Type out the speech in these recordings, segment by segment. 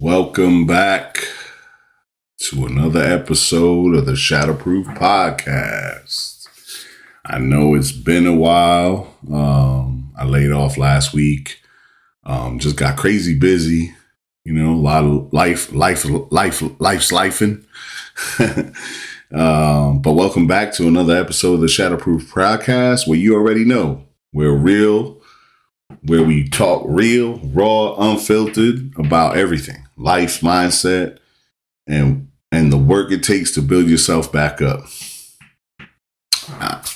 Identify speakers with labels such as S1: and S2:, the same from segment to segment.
S1: Welcome back to another episode of the Shadowproof Podcast. I know it's been a while. I laid off last week. Just got crazy busy. You know, a lot of life's lifing. But welcome back to another episode of the Shadowproof Podcast, where you already know we're real, where we talk real, raw, unfiltered about everything, life, mindset, and the work it takes to build yourself back up.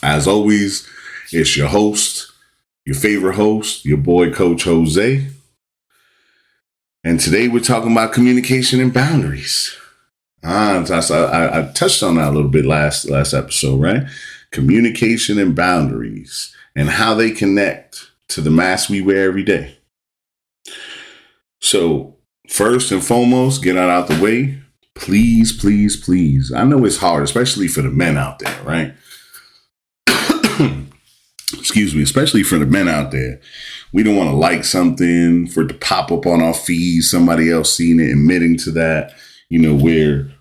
S1: As always, it's your host, your favorite host, your boy, Coach Jose. And today we're talking about communication and boundaries. I touched on that a little bit last episode, right? Communication and boundaries and how they connect to the mask we wear every day. So first and foremost, get out the way. Please, please, please. I know it's hard, especially for the men out there, right? Excuse me, especially for the men out there. We don't want to like something for it to pop up on our feed, somebody else seeing it, admitting to that. You know, we're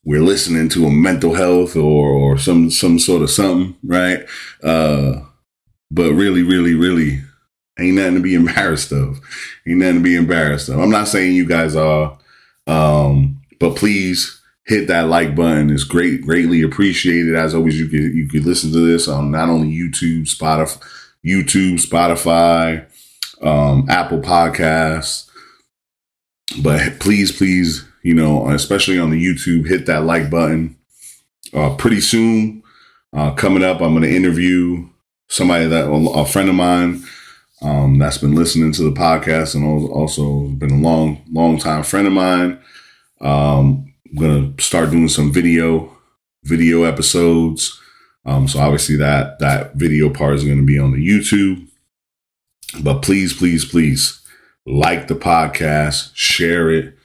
S1: listening to a mental health or some sort of something, right? But really ain't nothing to be embarrassed of. I'm not saying you guys are, but please hit that like button. It's greatly appreciated. As always, you could listen to this on not only YouTube, Spotify, Apple Podcasts, but please, you know, especially on the YouTube, hit that like button. Pretty soon, coming up, I'm going to interview a friend of mine that's been listening to the podcast and also been a long time friend of mine. I'm going to start doing some video episodes. So obviously that video part is going to be on the YouTube. But please like the podcast, share it.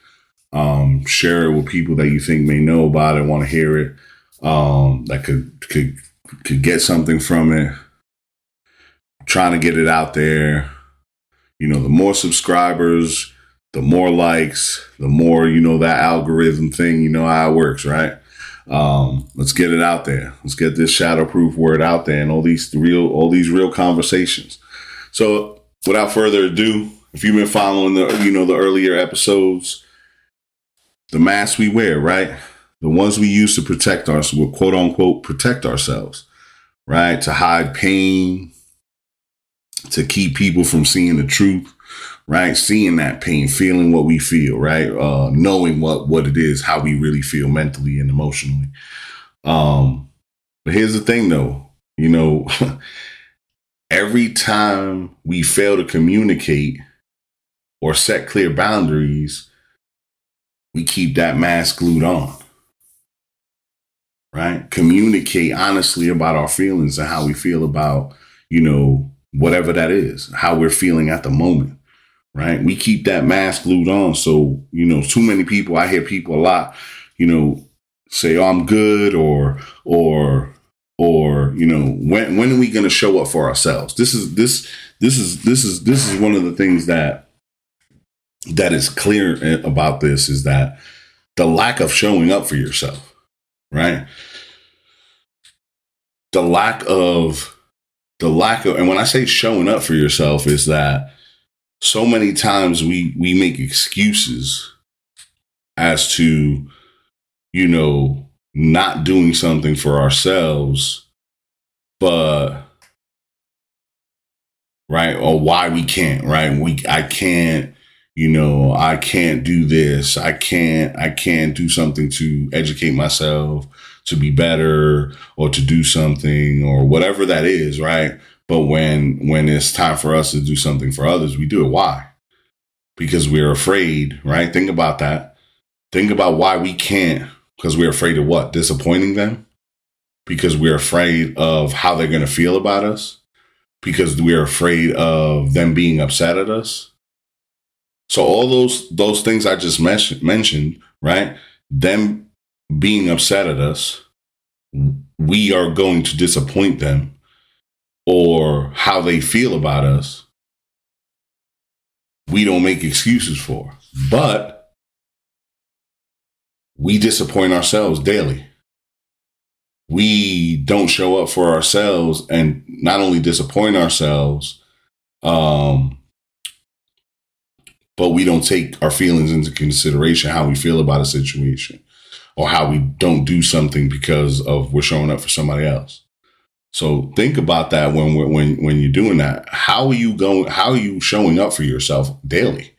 S1: Share it with people that you think may know about it, want to hear it, that could get something from it. Trying to get it out there. You know, the more subscribers, the more likes, the more, you know, that algorithm thing, you know how it works, right? Let's get it out there. Let's get this shadowproof word out there and all these real conversations. So without further ado, if you've been following the earlier episodes, the masks we wear, right? The ones we use to protect ourselves, quote unquote, protect ourselves, right? To hide pain, to keep people from seeing the truth, right? Seeing that pain, feeling what we feel, right? Knowing what it is, how we really feel mentally and emotionally. But here's the thing though, you know, every time we fail to communicate or set clear boundaries, we keep that mask glued on, right? Communicate honestly about our feelings and how we feel about, you know, whatever that is, how we're feeling at the moment, right? We keep that mask glued on. So, you know, too many people, I hear people a lot, you know, say, "Oh, I'm good," or, you know, when are we going to show up for ourselves? This is one of the things that is clear about this, is that the lack of showing up for yourself, right? The lack of, and when I say showing up for yourself, is that so many times we make excuses as to, you know, not doing something for ourselves, but right, or why we can't, right? I can't. You know, I can't do this. I can't do something to educate myself, to be better, or to do something, or whatever that is, right? But when it's time for us to do something for others, we do it. Why? Because we're afraid, right? Think about that. Think about why we can't. Because we're afraid of what? Disappointing them? Because we're afraid of how they're going to feel about us? Because we're afraid of them being upset at us? So all those things I just mentioned, right? Them being upset at us, we are going to disappoint them, or how they feel about us, we don't make excuses for. But we disappoint ourselves daily. We don't show up for ourselves, and not only disappoint ourselves, but we don't take our feelings into consideration, how we feel about a situation, or how we don't do something because of we're showing up for somebody else. So think about that when you're doing that. How are you showing up for yourself daily?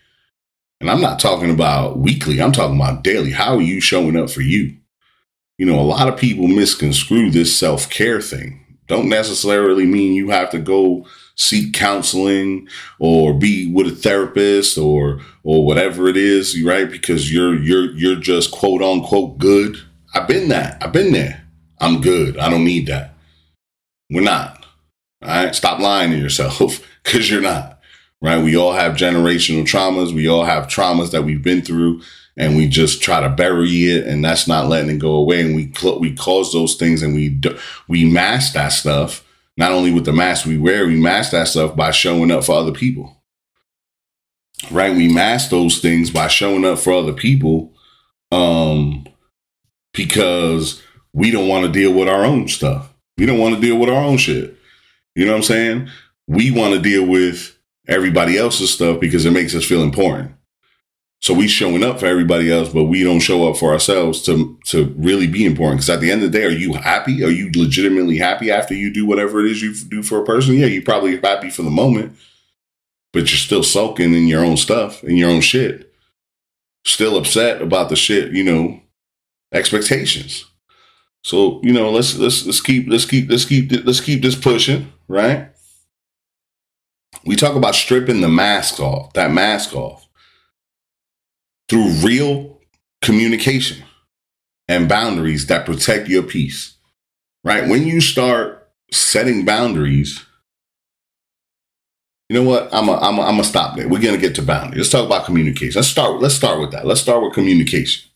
S1: And I'm not talking about weekly. I'm talking about daily. How are you showing up for you? You know, a lot of people misconstrue this self-care thing. Don't necessarily mean you have to go seek counseling or be with a therapist or whatever it is, right? Because you're just quote unquote good. I've been there. I'm good. I don't need that. We're not. All right. Stop lying to yourself because you're not. Right. We all have generational traumas. We all have traumas that we've been through, and we just try to bury it, and that's not letting it go away. And we cause those things, and we mask that stuff. Not only with the mask we wear, we mask that stuff by showing up for other people. Right? We mask those things by showing up for other people, because we don't want to deal with our own stuff. We don't want to deal with our own shit. You know what I'm saying? We want to deal with everybody else's stuff because it makes us feel important. So we showing up for everybody else, but we don't show up for ourselves to really be important. Because at the end of the day, are you happy? Are you legitimately happy after you do whatever it is you do for a person? Yeah, you're probably happy for the moment, but you're still sulking in your own stuff, in your own shit. Still upset about the shit, expectations. So, let's keep this pushing, right? We talk about stripping that mask off through real communication and boundaries that protect your peace, right? When you start setting boundaries, you know what? I'm gonna stop there. We're gonna get to boundaries. Let's talk about communication. Let's start with that. Let's start with communication.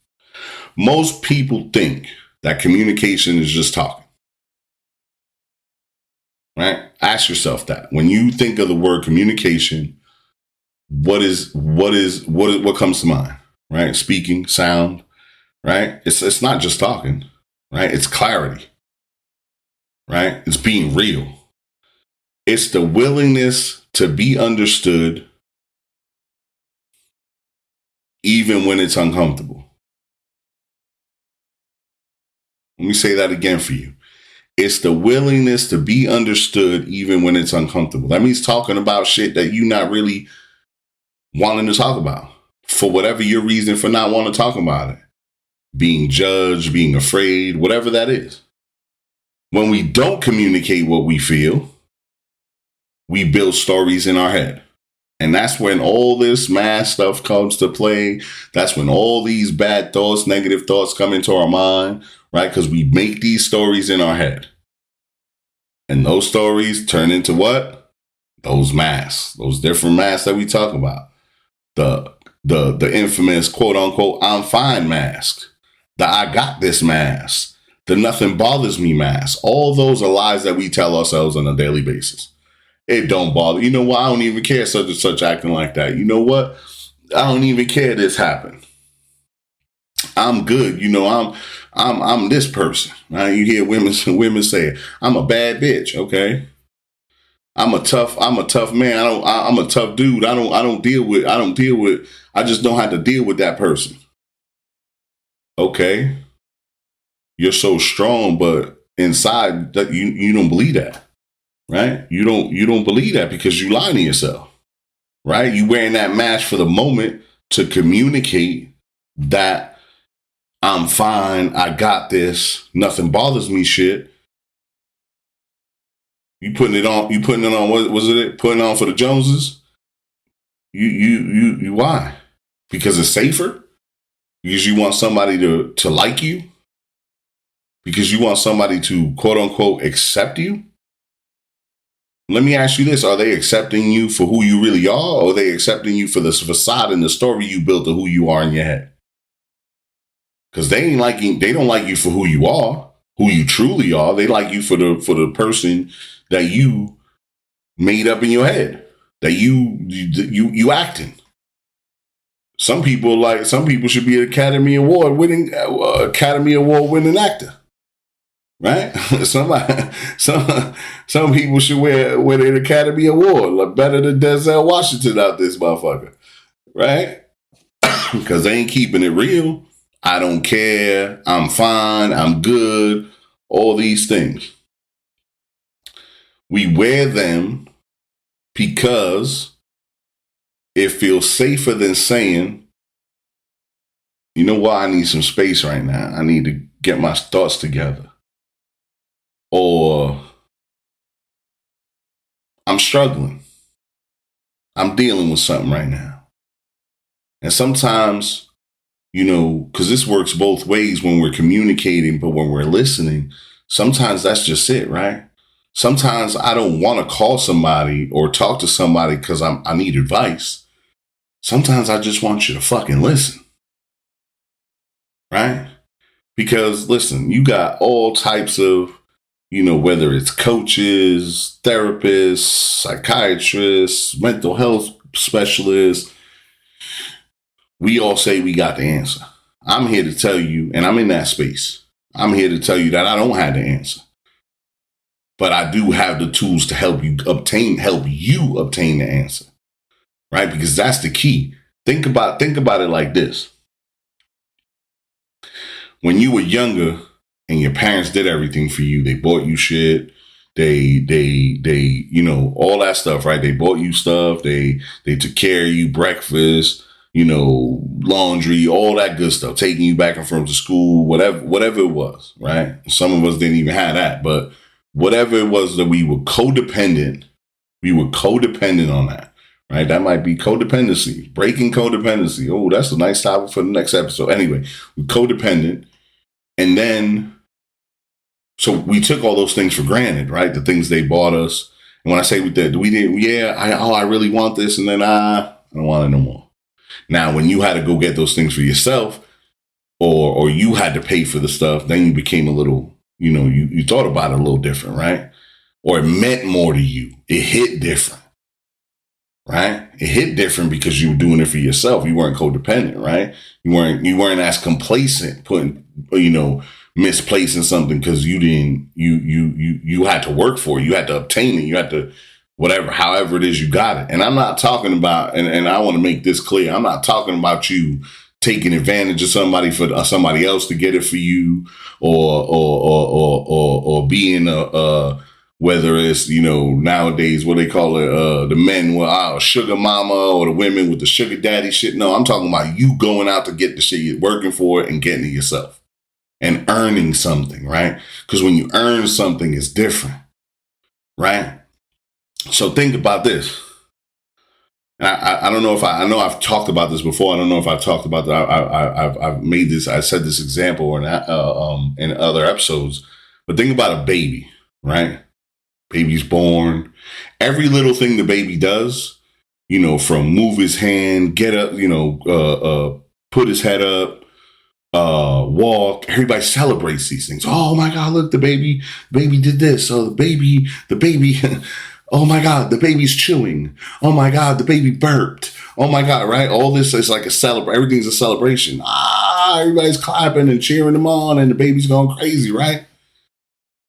S1: Most people think that communication is just talking, right? Ask yourself that. When you think of the word communication, what comes to mind, right? Speaking, sound, right? It's not just talking, right? It's clarity, right? It's being real. It's the willingness to be understood even when it's uncomfortable. Let me say that again for you. It's the willingness to be understood even when it's uncomfortable. That means talking about shit that you're not really wanting to talk about for whatever your reason for not wanting to talk about it. Being judged, being afraid, whatever that is. When we don't communicate what we feel, we build stories in our head. And that's when all this mass stuff comes to play. That's when all these bad thoughts, negative thoughts come into our mind, right? Because we make these stories in our head. And those stories turn into what? Those masks, those different masks that we talk about. The infamous quote unquote, I'm fine mask. The I got this mask. The nothing bothers me mask. All those are lies that we tell ourselves on a daily basis. It don't bother. You know what? I don't even care such and such acting like that. You know what? I don't even care this happened. I'm good. I'm this person. Right? You hear women say, I'm a bad bitch. Okay. I'm a tough man. I'm a tough dude. I just don't have to deal with that person. Okay. You're so strong, but inside that you don't believe that. Right? You don't believe that because you lie to yourself. Right? You wearing that mask for the moment to communicate that I'm fine, I got this, nothing bothers me shit. You putting it on, what was it? Putting it on for the Joneses? You why? Because it's safer? Because you want somebody to like you? Because you want somebody to quote unquote accept you? Let me ask you this. Are they accepting you for who you really are? Or are they accepting you for the facade and the story you built of who you are in your head? Because they don't like you for who you are, who you truly are. They like you for the person that you made up in your head, that you acting. Some people should be an Academy Award winning actor. Right? Some people should win an Academy Award, like better than Denzel Washington out this motherfucker. Right? Because they ain't keeping it real. I don't care. I'm fine. I'm good. All these things. We wear them because it feels safer than saying, you know what, I need some space right now. I need to get my thoughts together. Or I'm struggling. I'm dealing with something right now. And sometimes, because this works both ways when we're communicating, but when we're listening, sometimes that's just it, right? Sometimes I don't want to call somebody or talk to somebody because I need advice. Sometimes I just want you to fucking listen. Right? Because listen, you got all types of, whether it's coaches, therapists, psychiatrists, mental health specialists, we all say we got the answer. I'm here to tell you, and I'm in that space. I'm here to tell you that I don't have the answer. But I do have the tools to help you obtain the answer. Right? Because that's the key. Think about it like this. When you were younger and your parents did everything for you, they bought you shit, they all that stuff, right? They bought you stuff, they took care of you, breakfast, laundry, all that good stuff, taking you back and forth to school, whatever it was, right? Some of us didn't even have that, but whatever it was that we were codependent on that, right? That might be codependency, breaking codependency. Oh, that's a nice topic for the next episode. Anyway, we're codependent. And then, so we took all those things for granted, right? The things they bought us. And when I say we did, I really want this. And then I don't want it no more. Now, when you had to go get those things for yourself or you had to pay for the stuff, then you became a little, you thought about it a little different, right? Or it meant more to you. It hit different, right? It hit different because you were doing it for yourself. You weren't codependent, right? You weren't as complacent, misplacing something because you had to work for it. You had to obtain it. You had to, however it is you got it. And I'm not talking about, and I want to make this clear, I'm not talking about you taking advantage of somebody for somebody else to get it for you or being whether it's, nowadays, what they call it, the men with sugar mama or the women with the sugar daddy shit. No, I'm talking about you going out to get the shit, you're working for it and getting it yourself and earning something, right? Because when you earn something, it's different, right? So think about this. And I don't know I know I've talked about this before. I don't know if I've talked about that. I've made this, I said this example in other episodes, but think about a baby, right? Baby's born. Every little thing the baby does, from move his hand, get up, put his head up, walk. Everybody celebrates these things. Oh my God, look, the baby did this. So the baby, oh my God, the baby's chewing. Oh my God, the baby burped. Oh my God, right? All this is like everything's a celebration. Everybody's clapping and cheering them on and the baby's going crazy, right?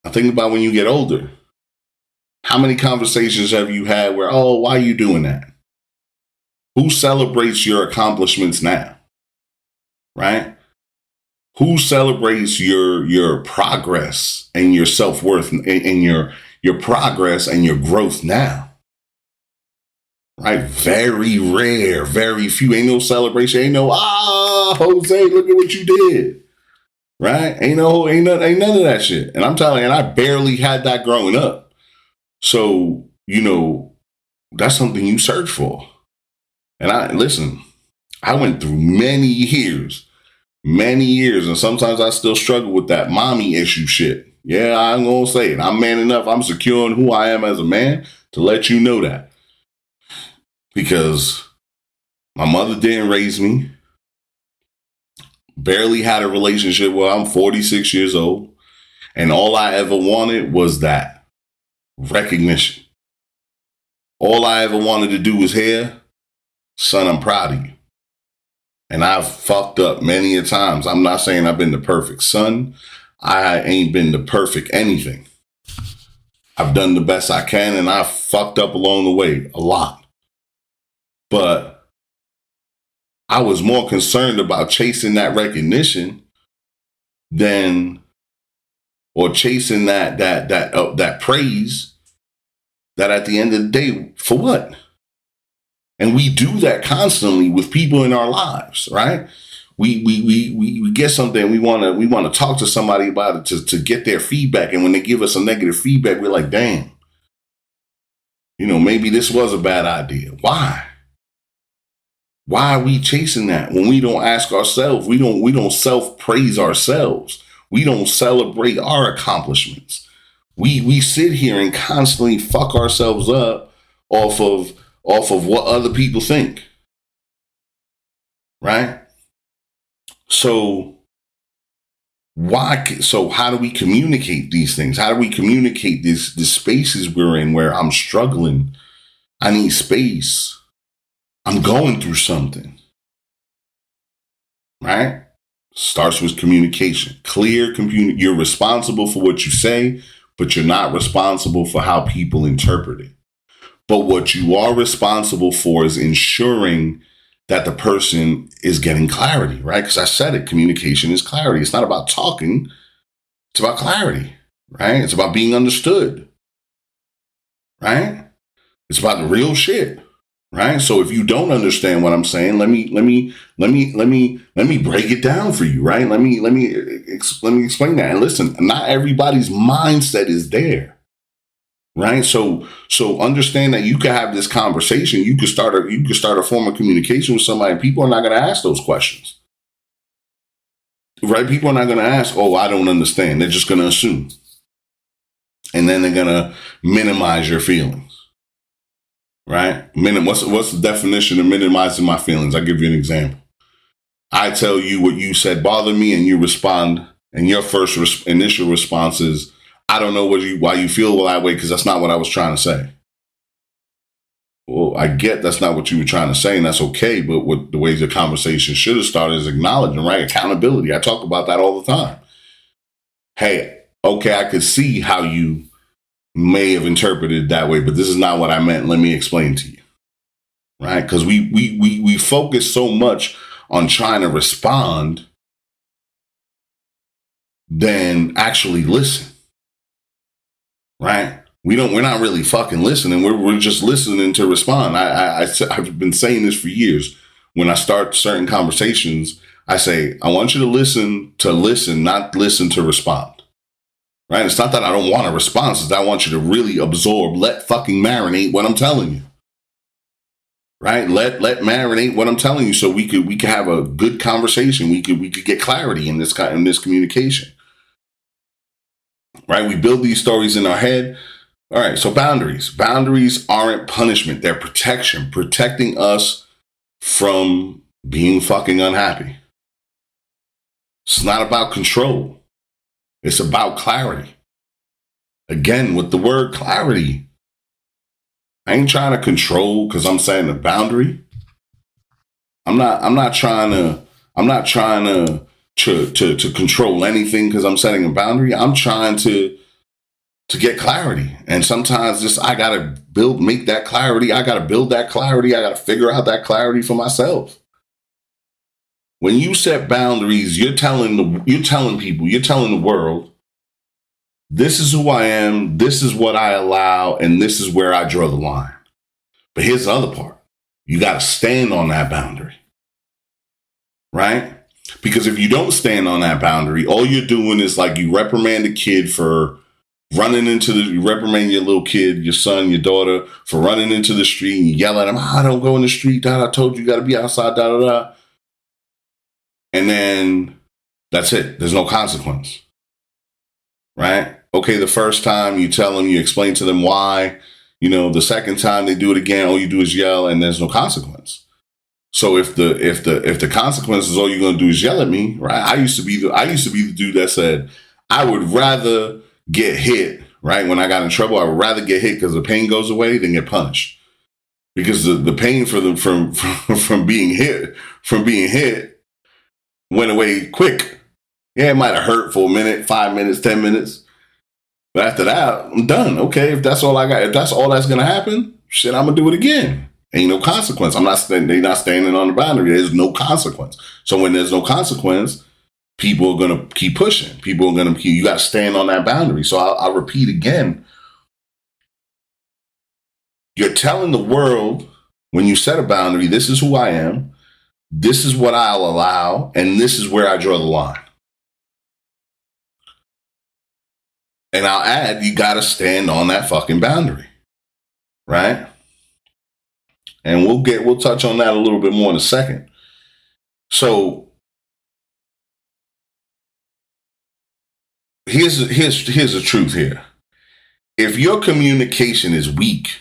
S1: Now think about when you get older. How many conversations have you had where, why are you doing that? Who celebrates your accomplishments now? Right? Who celebrates your progress and your self-worth and your progress and your growth now? Right? Very rare, very few. Ain't no celebration. Ain't no, Jose, look at what you did. Right? Ain't none of that shit. And I'm telling you, and I barely had that growing up. So, that's something you search for. And I went through many years, and sometimes I still struggle with that mommy issue shit. Yeah, I'm going to say it. I'm man enough. I'm secure in who I am as a man to let you know that. Because my mother didn't raise me. Barely had a relationship. Well, I'm 46 years old. And all I ever wanted was that. Recognition. All I ever wanted to do was hear, son, I'm proud of you. And I've fucked up many a times. I'm not saying I've been the perfect son. I ain't been the perfect anything. I've done the best I can, and I've fucked up along the way a lot. But I was more concerned about chasing that recognition or chasing that praise, that at the end of the day, for what? And we do that constantly with people in our lives, right? We get something, we want to talk to somebody about it to get their feedback, and when they give us a negative feedback, we're like, damn, maybe this was a bad idea. Why? Why are we chasing that when we don't ask ourselves? We don't self-praise ourselves. We don't celebrate our accomplishments. We sit here and constantly fuck ourselves up off of what other people think. Right? So how do we communicate these things? How do we communicate the spaces we're in where I'm struggling? I need space. I'm going through something, right? Starts with communication. Clear you're responsible for what you say, but you're not responsible for how people interpret it. But what you are responsible for is ensuring that the person is getting clarity, right? Because I said it, communication is clarity. It's not about talking. It's about clarity, right? It's about being understood, right? It's about the real shit. Right. So if you don't understand what I'm saying, let me break it down for you. Right. Let me explain that. And listen, not everybody's mindset is there. Right. So understand that you can have this conversation. You could start a form of communication with somebody. And people are not going to ask those questions. Right. People are not going to ask, oh, I don't understand. They're just going to assume. And then they're going to minimize your feelings. Right? What's the definition of minimizing my feelings? I'll give you an example. I tell you what you said bothered me, and you respond, and your first initial response is, I don't know why you feel that way, because that's not what I was trying to say. Well, I get that's not what you were trying to say, and that's okay, but what the way the conversation should have started is acknowledging, right? Accountability. I talk about that all the time. Hey, okay, I could see how you may have interpreted it that way, but this is not what I meant. Let me explain to you. Right? Because we focus so much on trying to respond than actually listen. Right? We're not really fucking listening. We're just listening to respond. I've been saying this for years. When I start certain conversations, I say, I want you to listen, not listen to respond. Right? It's not that I don't want a response. It's that I want you to really absorb, let fucking marinate what I'm telling you. Right? Let marinate what I'm telling you, so we could have a good conversation. We could get clarity in this communication. Right? We build these stories in our head. All right. So boundaries. Boundaries aren't punishment. They're protection, protecting us from being fucking unhappy. It's not about control. It's about clarity. Again, with the word clarity, I ain't trying to control because I'm setting a boundary. I'm not trying to control anything because I'm setting a boundary. I'm trying to get clarity. And sometimes I gotta make that clarity. I gotta build that clarity. I gotta figure out that clarity for myself. When you set boundaries, you're telling people, you're telling the world, this is who I am, this is what I allow, and this is where I draw the line. But here's the other part. You got to stand on that boundary, right? Because if you don't stand on that boundary, all you're doing is like you reprimand a kid for you reprimand your little kid, your son, your daughter for running into the street, and you yell at them, don't go in the street, I told you got to be outside, And then that's it. There's no consequence, right? Okay, the first time you tell them, you explain to them why. The second time they do it again, all you do is yell, and there's no consequence. So if the consequence is all you're going to do is yell at me, right? I used to be the dude that said I would rather get hit, right? When I got in trouble, I would rather get hit because the pain goes away than get punished. because the pain from being hit went away quick. Yeah, it might have hurt for a minute, 5 minutes, 10 minutes. But after that, I'm done. Okay, if that's all I got, if that's all that's gonna happen, shit, I'm gonna do it again. Ain't no consequence. They're not standing on the boundary. There's no consequence. So when there's no consequence, people are gonna keep pushing. People are gonna keep. You got to stand on that boundary. So I'll repeat again. You're telling the world when you set a boundary, this is who I am, this is what I'll allow, and this is where I draw the line. And I'll add, you got to stand on that fucking boundary, right? And we'll touch on that a little bit more in a second. So here's the truth here. If your communication is weak,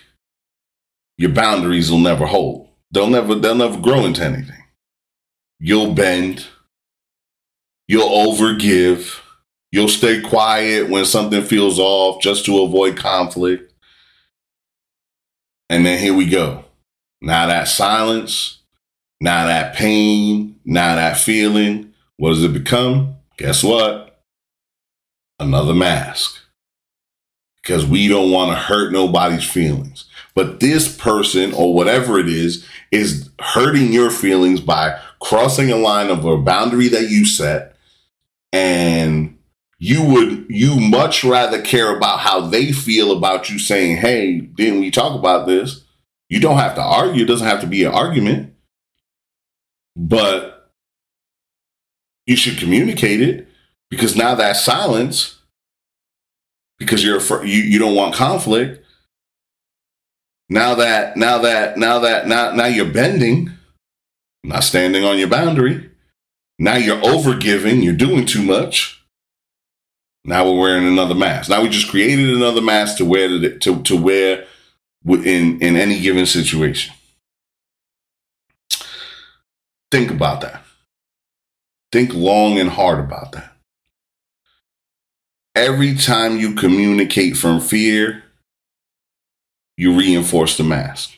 S1: your boundaries will never hold. They'll never grow into anything. You'll bend. You'll overgive. You'll stay quiet when something feels off just to avoid conflict. And then here we go. Now that silence, now that pain, now that feeling, what does it become? Guess what? Another mask. Because we don't want to hurt nobody's feelings. But this person or whatever it is hurting your feelings by crossing a line of a boundary that you set. And you much rather care about how they feel about you saying, hey, didn't we talk about this? You don't have to argue. It doesn't have to be an argument. But you should communicate it, because now that silence, because you don't want conflict. Now you're bending, not standing on your boundary. Now you're overgiving. You're doing too much. Now we're wearing another mask. Now we just created another mask to wear in any given situation. Think about that. Think long and hard about that. Every time you communicate from fear, you reinforce the mask.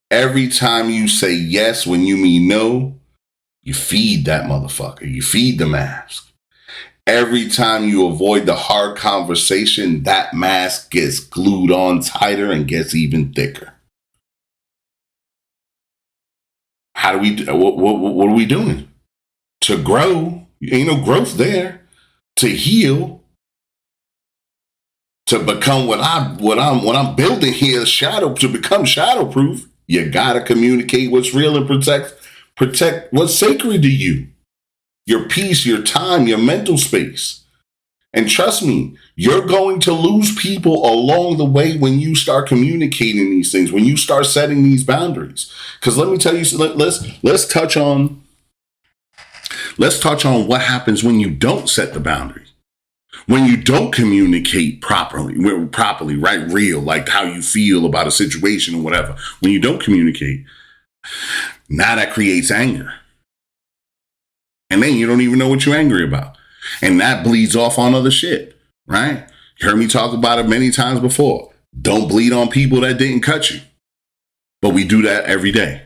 S1: Every time you say yes when you mean no, you feed that motherfucker. You feed the mask. Every time you avoid the hard conversation, that mask gets glued on tighter and gets even thicker. What are we doing? To grow, ain't no growth there. To heal, to become what I'm building here, to become shadowproof, you gotta communicate what's real and protect what's sacred to you. Your peace, your time, your mental space. And trust me, you're going to lose people along the way when you start communicating these things, when you start setting these boundaries. Because let me tell you, let's touch on what happens when you don't set the boundary. When you don't communicate properly, right? Real, like how you feel about a situation or whatever. When you don't communicate, now that creates anger. And then you don't even know what you're angry about. And that bleeds off on other shit, right? You heard me talk about it many times before. Don't bleed on people that didn't cut you. But we do that every day.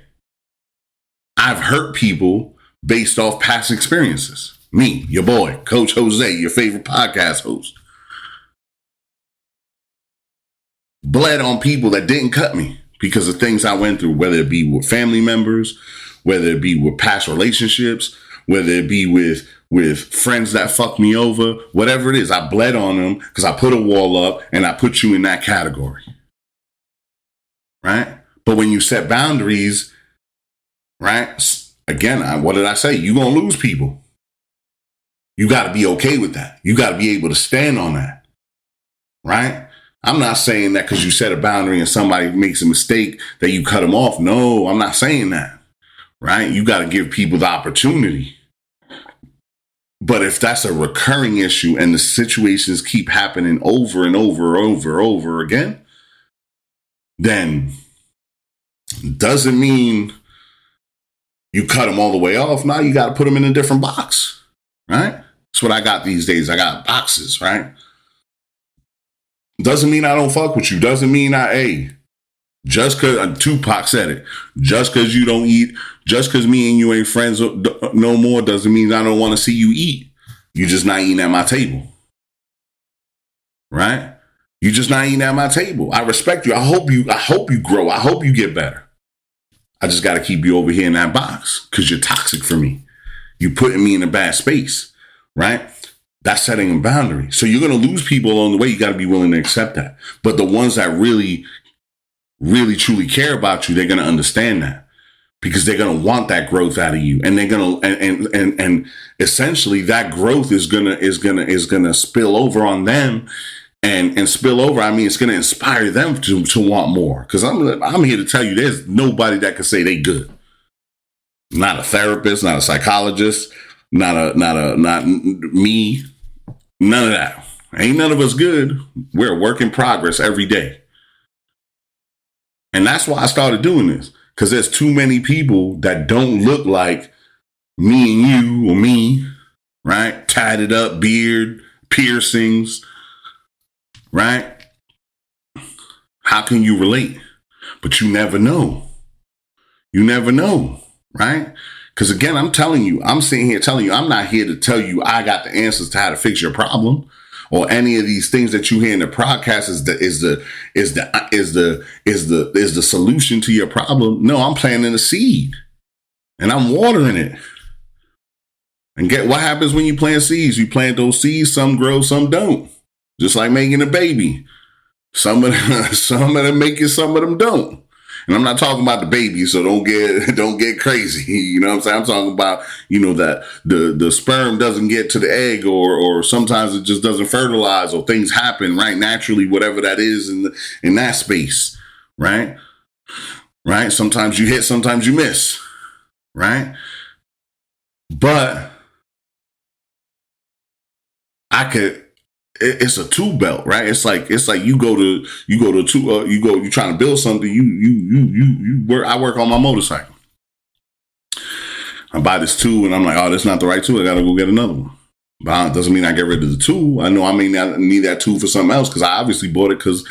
S1: I've hurt people based off past experiences. Me, your boy, Coach Jose, your favorite podcast host. Bled on people that didn't cut me because of things I went through, whether it be with family members, whether it be with past relationships, whether it be with friends that fucked me over, whatever it is, I bled on them because I put a wall up and I put you in that category. Right? But when you set boundaries, right? Again, what did I say? You're going to lose people. You got to be okay with that. You got to be able to stand on that. Right? I'm not saying that because you set a boundary and somebody makes a mistake that you cut them off. No, I'm not saying that. Right? You got to give people the opportunity. But if that's a recurring issue and the situations keep happening over and over again, then doesn't mean you cut them all the way off. Now you got to put them in a different box, right? That's what I got these days. I got boxes, right? Doesn't mean I don't fuck with you. Doesn't mean Just because Tupac said it, just because you don't eat, just because me and you ain't friends no more doesn't mean I don't want to see you eat. You just not eating at my table. Right? You just not eating at my table. I respect you. I hope you grow. I hope you get better. I just got to keep you over here in that box because you're toxic for me. You putting me in a bad space, right? That's setting a boundary. So you're going to lose people along the way. You got to be willing to accept that. But the ones that really, really, truly care about you, they're going to understand that because they're going to want that growth out of you. And they're going to, and essentially that growth is going to spill over on them. And spill over, I mean, it's going to inspire them to want more. Because I'm here to tell you, there's nobody that can say they good. Not a therapist, not a psychologist, not me, none of that. Ain't none of us good. We're a work in progress every day. And that's why I started doing this. Because there's too many people that don't look like me and you or me, right? Tatted up, beard, piercings, right? How can you relate? But you never know. You never know, right? Because again, I'm sitting here telling you, I'm not here to tell you I got the answers to how to fix your problem or any of these things that you hear in the podcast is the solution to your problem. No, I'm planting a seed and I'm watering it. And get what happens when you plant seeds? You plant those seeds, some grow, some don't. Just like making a baby. Some of them make it, some of them don't. And I'm not talking about the baby, so don't get crazy. You know what I'm saying? I'm talking about, that the sperm doesn't get to the egg or sometimes it just doesn't fertilize or things happen, right? Naturally, whatever that is in that space, right? Right? Sometimes you hit, sometimes you miss, right? But it's a tool belt, right? It's like you trying to build something. I work on my motorcycle. I buy this tool and I'm like, oh, that's not the right tool. I got to go get another one. But it doesn't mean I get rid of the tool. I know I may not need that tool for something else because I obviously bought it because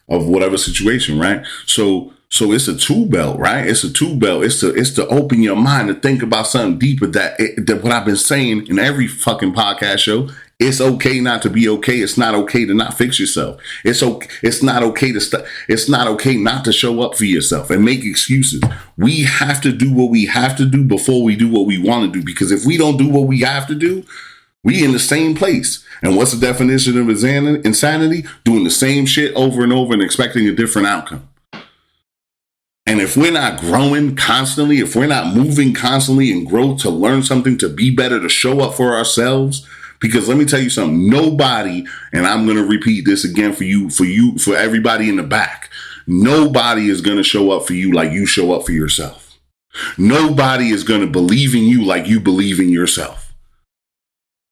S1: of whatever situation, right? So it's a tool belt, right? It's a tool belt. It's to open your mind to think about something deeper that what I've been saying in every fucking podcast show. It's okay not to be okay. It's not okay to not fix yourself. It's not okay it's not okay not to show up for yourself and make excuses. We have to do what we have to do before we do what we want to do. Because if we don't do what we have to do, we in the same place. And what's the definition of insanity? Doing the same shit over and over and expecting a different outcome. And if we're not growing constantly, if we're not moving constantly and grow to learn something, to be better, to show up for ourselves, because let me tell you something, nobody, and I'm going to repeat this again for everybody in the back, nobody is going to show up for you like you show up for yourself. Nobody is going to believe in you like you believe in yourself.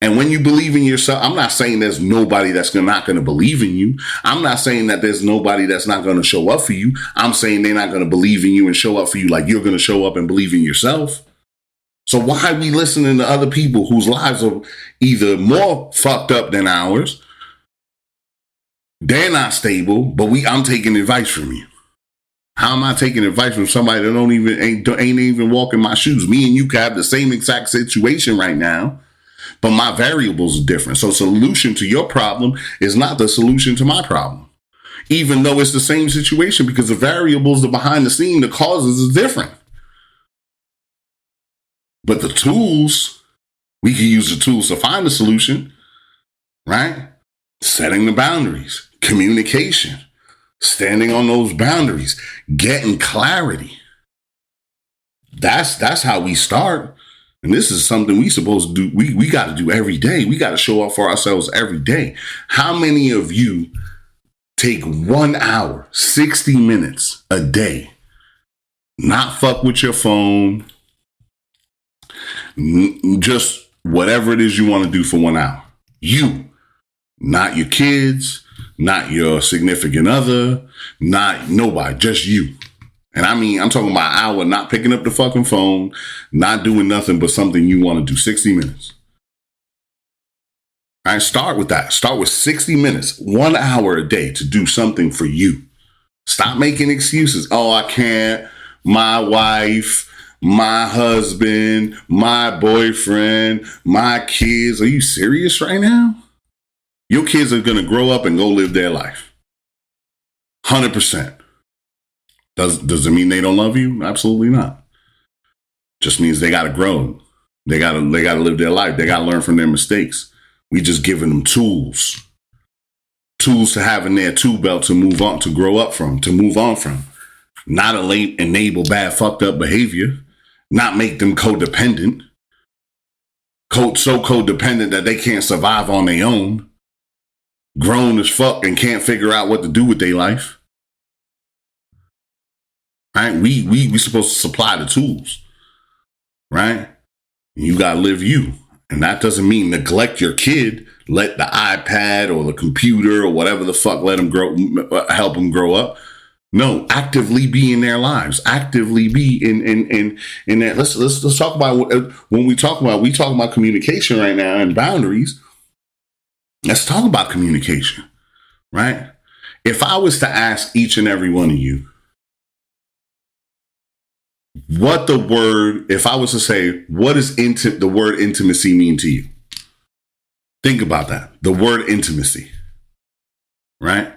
S1: And when you believe in yourself, I'm not saying there's nobody that's not going to believe in you. I'm not saying that there's nobody that's not going to show up for you. I'm saying they're not going to believe in you and show up for you like you're going to show up and believe in yourself. So why are we listening to other people whose lives are either more fucked up than ours? They're not stable, but I'm taking advice from you. How am I taking advice from somebody that ain't even walking my shoes? Me and you can have the same exact situation right now, but my variables are different. So solution to your problem is not the solution to my problem, even though it's the same situation, because the variables, the behind the scene, the causes is different. But the tools, we can use the tools to find the solution, right? Setting the boundaries, communication, standing on those boundaries, getting clarity. That's how we start. And this is something we supposed to do. We got to do every day. We got to show up for ourselves every day. How many of you take 1 hour, 60 minutes a day, not fuck with your phone, just whatever it is you want to do for 1 hour? You, not your kids, not your significant other, not nobody, just you. And I mean, I'm talking about an hour, not picking up the fucking phone, not doing nothing but something you want to do. 60 minutes. All right, start with that. Start with 60 minutes, 1 hour a day to do something for you. Stop making excuses. Oh, I can't. My wife, my husband, my boyfriend, my kids. Are you serious right now? Your kids are going to grow up and go live their life. 100%. Does it mean they don't love you? Absolutely not. Just means they got to grow. They got to live their life. They got to learn from their mistakes. We just giving them tools to have in their tool belt to move on, to grow up from, to move on from. Not enable bad, fucked up behavior. Not make them codependent. So codependent that they can't survive on their own. Grown as fuck and can't figure out what to do with their life. Right? We supposed to supply the tools. Right? You gotta live you. And that doesn't mean neglect your kid. Let the iPad or the computer or whatever the fuck help them grow up. No, actively be in their lives. Actively be in that. Let's talk about when we talk about communication right now and boundaries. Let's talk about communication, right? If I was to ask each and every one of you if I was to say, what does the word intimacy mean to you? Think about that. The word intimacy, right?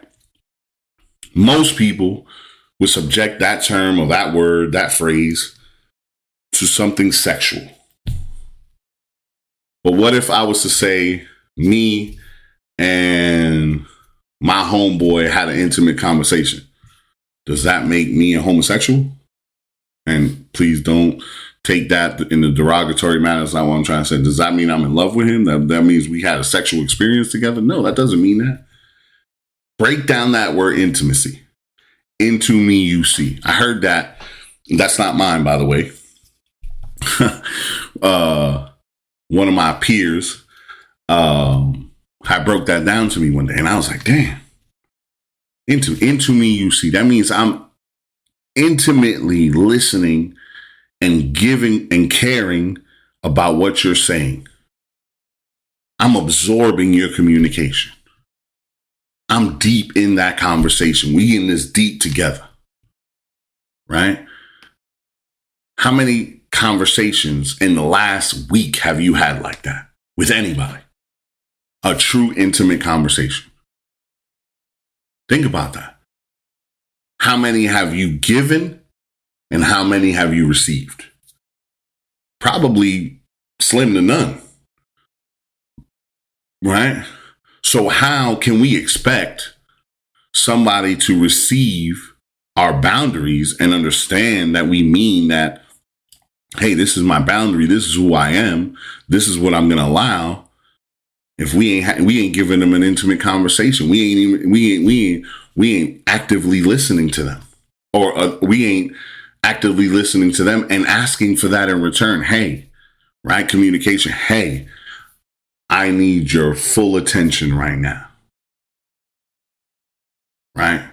S1: Most people would subject that term or that word, that phrase to something sexual. But what if I was to say me and my homeboy had an intimate conversation? Does that make me a homosexual? And please don't take that in the derogatory manner. That's not what I'm trying to say. Does that mean I'm in love with him? That means we had a sexual experience together? No, that doesn't mean that. Break down that word intimacy. Into me you see. I heard that. That's not mine, by the way. One of my peers I broke that down to me one day, and I was like, damn. Into me you see. That means I'm intimately listening and giving and caring about what you're saying. I'm absorbing your communication. I'm deep in that conversation. We in this deep together, right? How many conversations in the last week have you had like that with anybody? A true intimate conversation. Think about that. How many have you given and how many have you received? Probably slim to none, right? So how can we expect somebody to receive our boundaries and understand that we mean that, hey, this is my boundary. This is who I am. This is what I'm going to allow. If we ain't giving them an intimate conversation, we ain't actively listening to them, or we ain't actively listening to them and asking for that in return. Hey, right? Communication. Hey, I need your full attention right now. Right?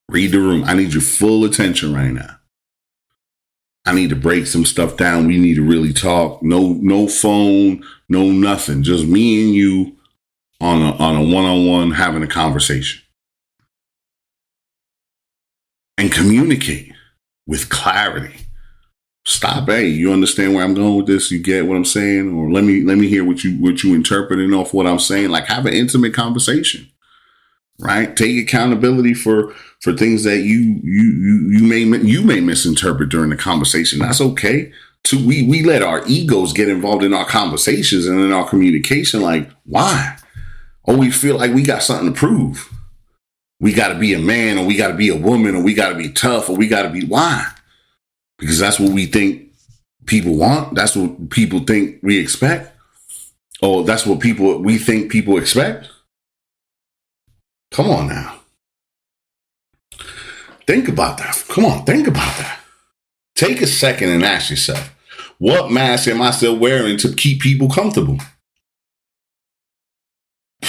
S1: Read the room. I need your full attention right now. I need to break some stuff down. We need to really talk. No phone, no nothing. Just me and you on a one-on-one having a conversation. And communicate with clarity. Stop. Hey, you understand where I'm going with this? You get what I'm saying? Or let me hear what you interpreting off what I'm saying. Like, have an intimate conversation. Right? Take accountability for things that you may misinterpret during the conversation. That's okay. We let our egos get involved in our conversations and in our communication. Like, why? Oh, we feel like we got something to prove. We got to be a man, or we got to be a woman, or we got to be tough, or we got to be, why? Because that's what we think people want. That's what people think we expect. Oh, that's what we think people expect. Come on now. Think about that. Come on, think about that. Take a second and ask yourself, what mask am I still wearing to keep people comfortable?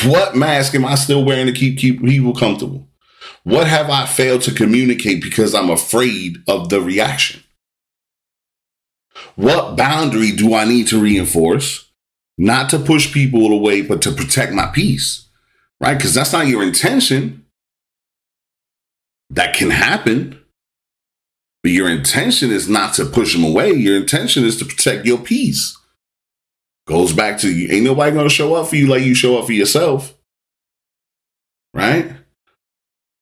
S1: What mask am I still wearing to keep people comfortable? What have I failed to communicate because I'm afraid of the reaction? What boundary do I need to reinforce? Not to push people away, but to protect my peace, right? Because that's not your intention. That can happen. But your intention is not to push them away. Your intention is to protect your peace. Goes back to you. Ain't nobody going to show up for you like you show up for yourself. Right?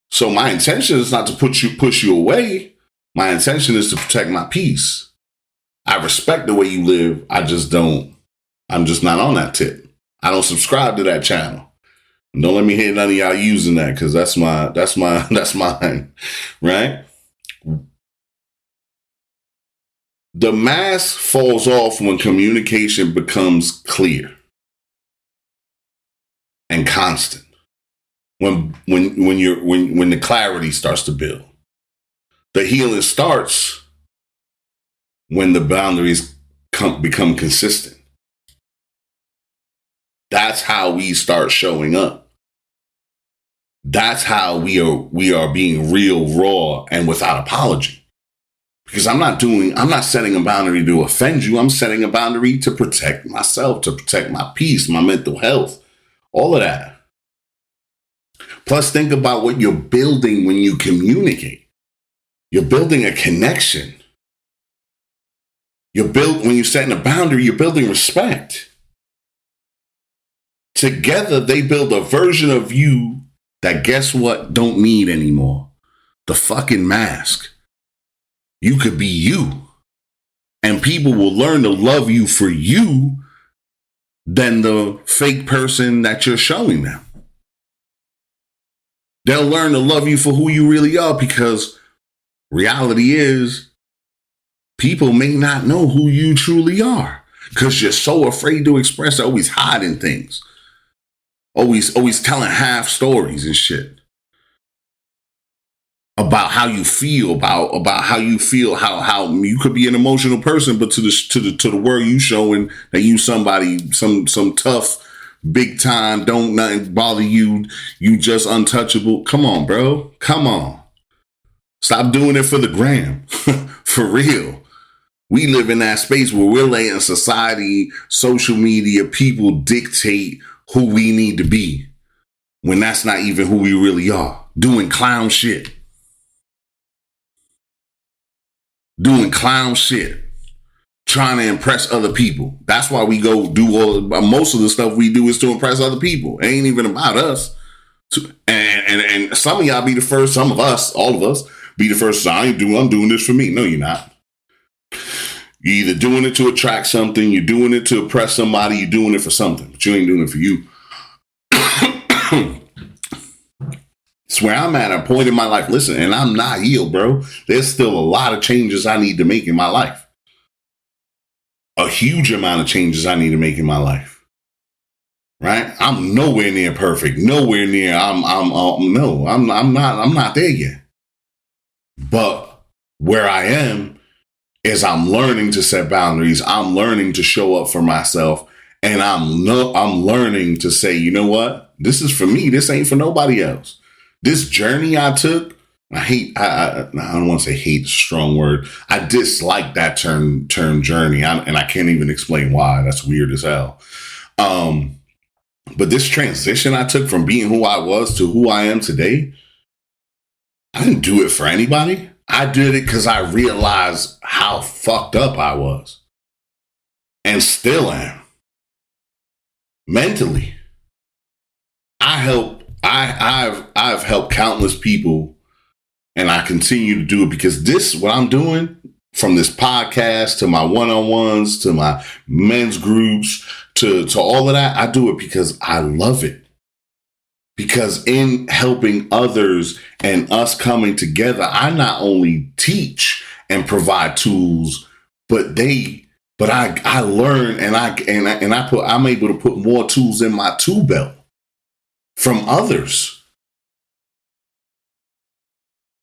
S1: So my intention is not to push you away. My intention is to protect my peace. I respect the way you live. I'm just not on that tip. I don't subscribe to that channel. And don't let me hear none of y'all using that, because that's mine. Right? The mask falls off when communication becomes clear and constant. When the clarity starts to build. The healing starts when the boundaries become consistent. That's how we start showing up. That's how we are being real, raw, and without apology. Because I'm not setting a boundary to offend you. I'm setting a boundary to protect myself, to protect my peace, my mental health, all of that. Plus, think about what you're building when you communicate. You're building a connection. When you're setting a boundary, you're building respect. Together, they build a version of you that, guess what, don't need anymore. The fucking mask. You could be you. And people will learn to love you for you than the fake person that you're showing them. They'll learn to love you for who you really are, because reality is people may not know who you truly are because you're so afraid to express, always hiding things, always telling half stories and shit about how you feel, about how you feel, how you could be an emotional person, but to the world you showing that you somebody, some tough, big time, don't nothing bother you. You just untouchable. Come on, bro. Come on. Stop doing it for the gram. For real. We live in that space where we're letting society, social media, people dictate who we need to be, when that's not even who we really are. Doing clown shit. Trying to impress other people. That's why we go do most of the stuff we do is to impress other people. It ain't even about us. And some of y'all be the first, some of us, all of us, be the first. I'm doing this for me. No, you're not. You're either doing it to attract something, you're doing it to impress somebody, you're doing it for something, but you ain't doing it for you. It's where I'm at a point in my life. Listen, and I'm not healed, bro. There's still a lot of changes I need to make in my life. A huge amount of changes I need to make in my life. Right? I'm nowhere near perfect. Nowhere near. I'm not there yet. But where I am is I'm learning to set boundaries. I'm learning to show up for myself, and I'm learning to say, you know what? This is for me. This ain't for nobody else. This journey I took, I don't want to say hate, strong word. I dislike that term journey. And I can't even explain why. That's weird as hell. But this transition I took from being who I was to who I am today, I didn't do it for anybody. I did it because I realized how fucked up I was and still am mentally. I've helped countless people, and I continue to do it because what I'm doing, from this podcast to my one-on-ones to my men's groups to all of that, I do it because I love it. Because in helping others and us coming together, I not only teach and provide tools, but I learn and I'm able to put more tools in my tool belt from others.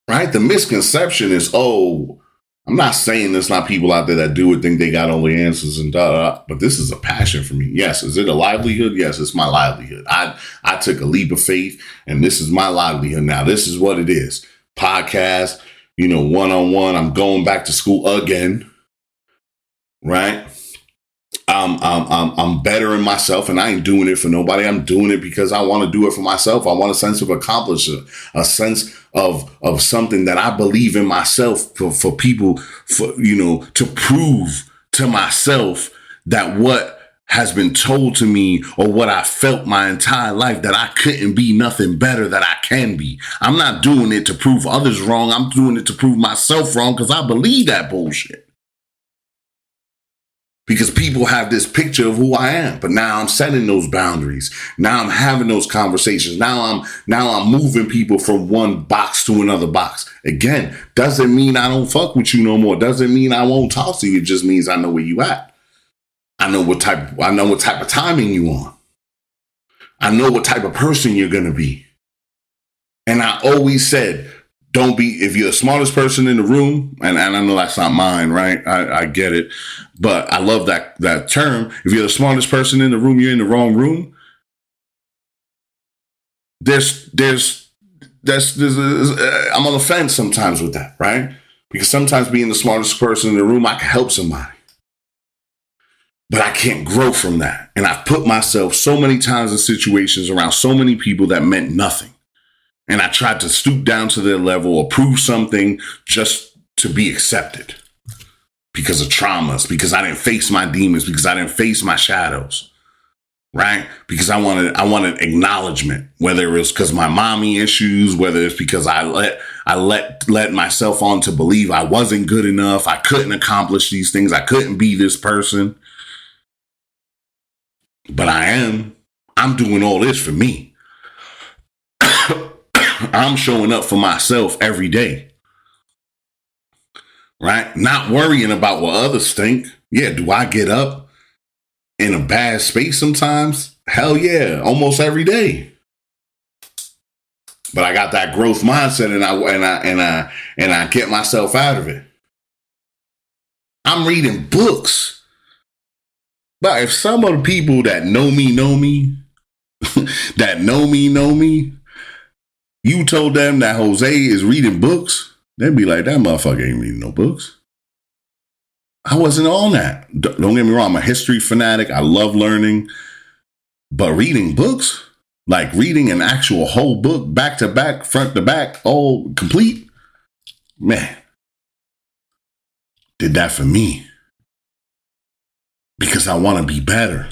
S1: Right? The misconception is, I'm not saying there's not people out there that do it, think they got all the answers and but this is a passion for me. Yes. Is it a livelihood? Yes, it's my livelihood. I took a leap of faith, and this is my livelihood now. This is what it is. Podcast, one-on-one. I'm going back to school again. Right? I'm bettering myself, and I ain't doing it for nobody. I'm doing it because I want to do it for myself. I want a sense of accomplishment, a sense of something that I believe in myself for people, to prove to myself that what has been told to me or what I felt my entire life, that I couldn't be nothing better, that I can be. I'm not doing it to prove others wrong. I'm doing it to prove myself wrong because I believe that bullshit. Because people have this picture of who I am, but now I'm setting those boundaries. Now I'm having those conversations. Now I'm moving people from one box to another box. Again, doesn't mean I don't fuck with you no more. Doesn't mean I won't talk to you. It just means I know where you at. I know what type of timing you on. I know what type of person you're gonna be. And I always said, don't be, if you're the smartest person in the room, and I know that's not mine, right? I get it. But I love that term. If you're the smartest person in the room, you're in the wrong room. I'm on the fence sometimes with that, right? Because sometimes being the smartest person in the room, I can help somebody. But I can't grow from that. And I've put myself so many times in situations around so many people that meant nothing. And I tried to stoop down to their level or prove something just to be accepted because of traumas, because I didn't face my demons, because I didn't face my shadows, right? Because I wanted acknowledgement, whether it was because my mommy issues, whether it's because I let myself on to believe I wasn't good enough. I couldn't accomplish these things. I couldn't be this person. But I'm doing all this for me. I'm showing up for myself every day, right? Not worrying about what others think. Yeah, do I get up in a bad space sometimes? Hell yeah, almost every day. But I got that growth mindset, and I get myself out of it. I'm reading books. But if some of the people that know me, that know me, you told them that Jose is reading books, they'd be like, that motherfucker ain't reading no books. I wasn't on that. Don't get me wrong. I'm a history fanatic. I love learning. But reading books, like reading an actual whole book, back to back, front to back, all complete, man, did that for me. Because I want to be better.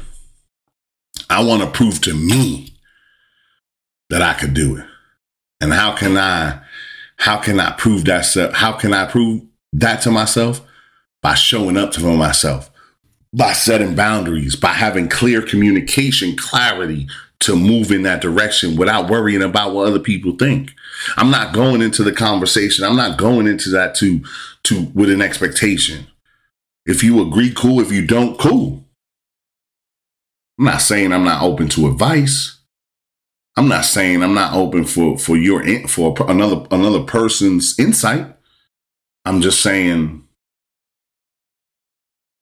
S1: I want to prove to me that I could do it. And how can I prove that? How can I prove that to myself? By showing up for myself, by setting boundaries, by having clear communication, clarity to move in that direction without worrying about what other people think. I'm not going into the conversation. I'm not going into that to with an expectation. If you agree, cool. If you don't, cool. I'm not saying I'm not open to advice. I'm not saying I'm not open for another person's insight. I'm just saying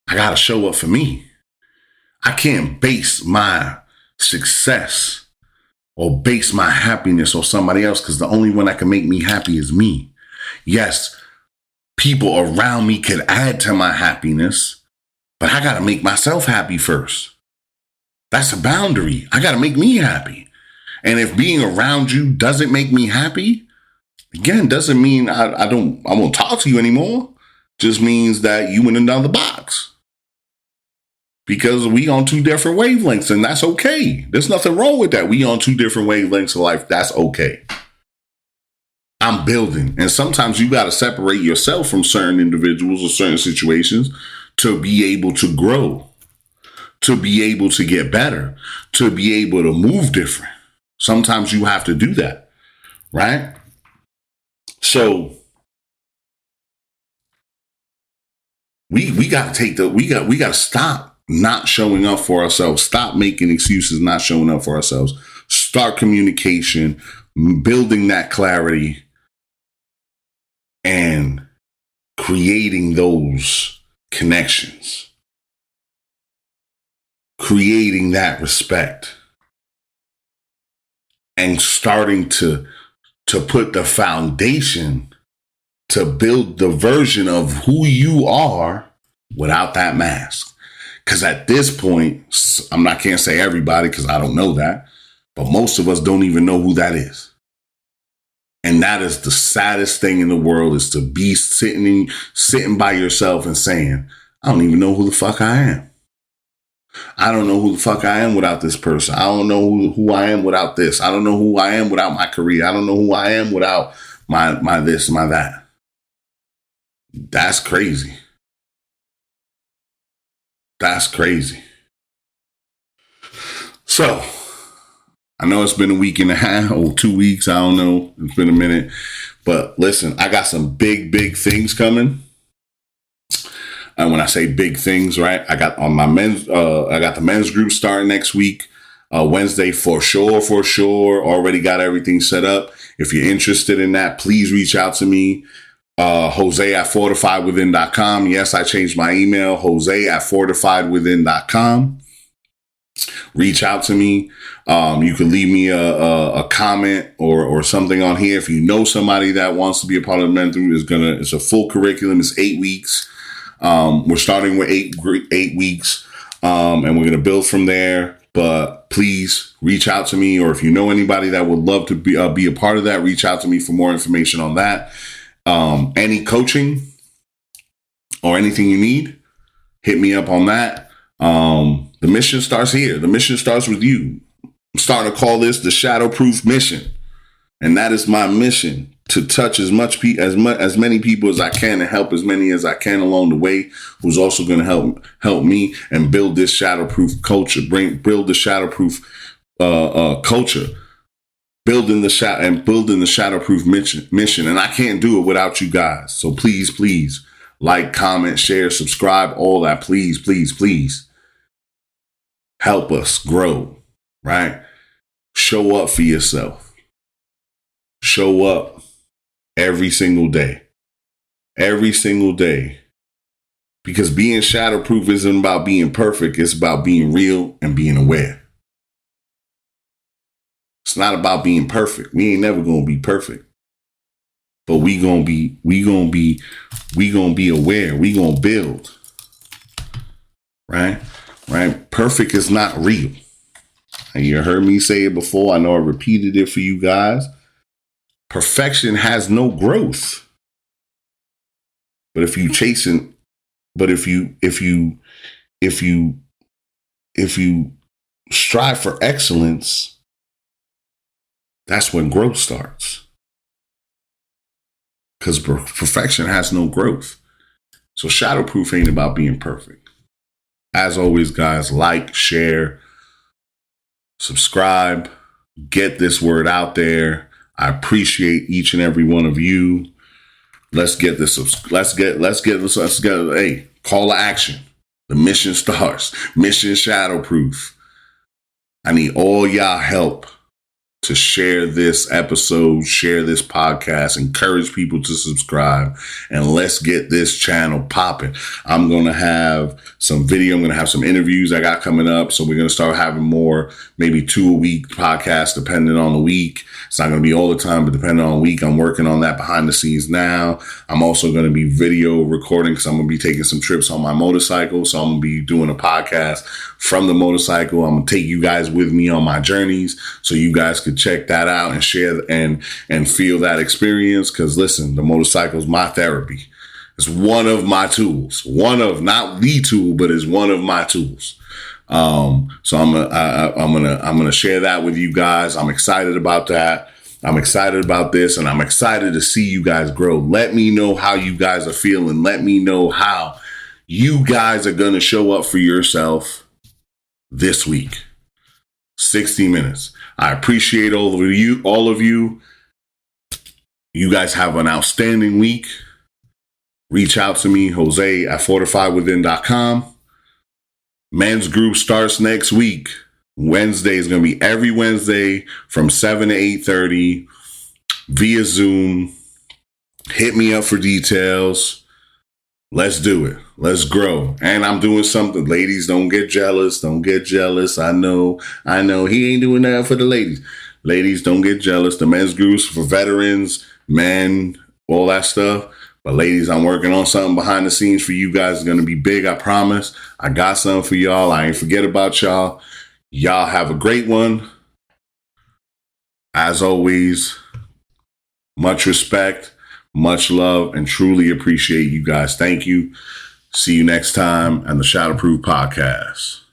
S1: I got to show up for me. I can't base my success or base my happiness on somebody else, because the only one that can make me happy is me. Yes, people around me could add to my happiness, but I got to make myself happy first. That's a boundary. I got to make me happy. And if being around you doesn't make me happy, again, doesn't mean I won't talk to you anymore. Just means that you in another box. Because we on two different wavelengths, and that's okay. There's nothing wrong with that. We on two different wavelengths of life. That's okay. I'm building. And sometimes you got to separate yourself from certain individuals or certain situations to be able to grow, to be able to get better, to be able to move different. Sometimes you have to do that, right? So we got to we got to stop not showing up for ourselves. Stop making excuses, not showing up for ourselves. Start communication, building that clarity, and creating those connections, creating that respect, and starting to put the foundation to build the version of who you are without that mask. Because at this point, can't say everybody because I don't know that, but most of us don't even know who that is. And that is the saddest thing in the world, is to be sitting by yourself and saying, I don't even know who the fuck I am. I don't know who the fuck I am without this person. I don't know who I am without this. I don't know who I am without my career. I don't know who I am without my this, my that. That's crazy. That's crazy. So, I know it's been a week and a half or 2 weeks. I don't know. It's been a minute. But listen, I got some big things coming. And when I say big things, right, I got the men's group starting next week, Wednesday for sure. Already got everything set up. If you're interested in that, please reach out to me. Jose at fortifiedwithin.com. Yes, I changed my email, Jose at fortifiedwithin.com. Reach out to me. You can leave me a comment or something on here. If you know somebody that wants to be a part of the men's group, it's a full curriculum. It's 8 weeks. We're starting with 8 weeks, and we're going to build from there. But please reach out to me, or if you know anybody that would love to be a part of that, reach out to me for more information on that. Any coaching or anything you need, hit me up on that. The mission starts here. The mission starts with you. I'm starting to call this the Shadowproof mission, and that is my mission. To touch as many people as I can and help as many as I can along the way, who's also going to help me and build this shadowproof culture, build the shadowproof culture, building the shadowproof mission. And I can't do it without you guys. So please like, comment, share, subscribe, all that. Please help us grow, right? Show up for yourself. Show up. Every single day. Because being shadowproof isn't about being perfect. It's about being real and being aware. It's not about being perfect. We ain't never going to be perfect. But we going to be aware. We going to build. Right? Perfect is not real. And you heard me say it before. I know I repeated it for you guys. Perfection has no growth. But if you strive for excellence, that's when growth starts. Because perfection has no growth. So shadowproof ain't about being perfect. As always, guys, like, share, subscribe, get this word out there. I appreciate each and every one of you. Let's get this. Let's get. Hey, call to action. The mission starts. Mission Shadowproof. I need all y'all help to share this episode, share this podcast, encourage people to subscribe, and let's get this channel popping. I'm going to have some video. I'm going to have some interviews I got coming up. So we're going to start having more, maybe 2 a week podcasts, depending on the week. It's not going to be all the time, but depending on the week, I'm working on that behind the scenes now. I'm also going to be video recording because I'm going to be taking some trips on my motorcycle. So I'm going to be doing a podcast from the motorcycle. I'm going to take you guys with me on my journeys so you guys could check that out and share and feel that experience. Because listen, the motorcycle is my therapy. It's one of my tools. Not the tool, but it's one of my tools. So I'm gonna share that with you guys. I'm excited about that. I'm excited about this, and I'm excited to see you guys grow. Let me know how you guys are feeling. Let me know how you guys are gonna show up for yourself this week. 60 minutes. I appreciate all of you. You guys have an outstanding week. Reach out to me, Jose at fortifiedwithin.com. Men's group starts next week. Wednesday is going to be every Wednesday from 7 to 8:30 via Zoom. Hit me up for details. Let's do it. Let's grow. And I'm doing something. Ladies, don't get jealous. Don't get jealous. I know. He ain't doing that for the ladies. Ladies, don't get jealous. The men's groups for veterans, men, all that stuff. But ladies, I'm working on something behind the scenes for you guys. It's going to be big, I promise. I got something for y'all. I ain't forget about y'all. Y'all have a great one. As always, much respect, much love, and truly appreciate you guys. Thank you. See you next time on the Shadowproof Podcast.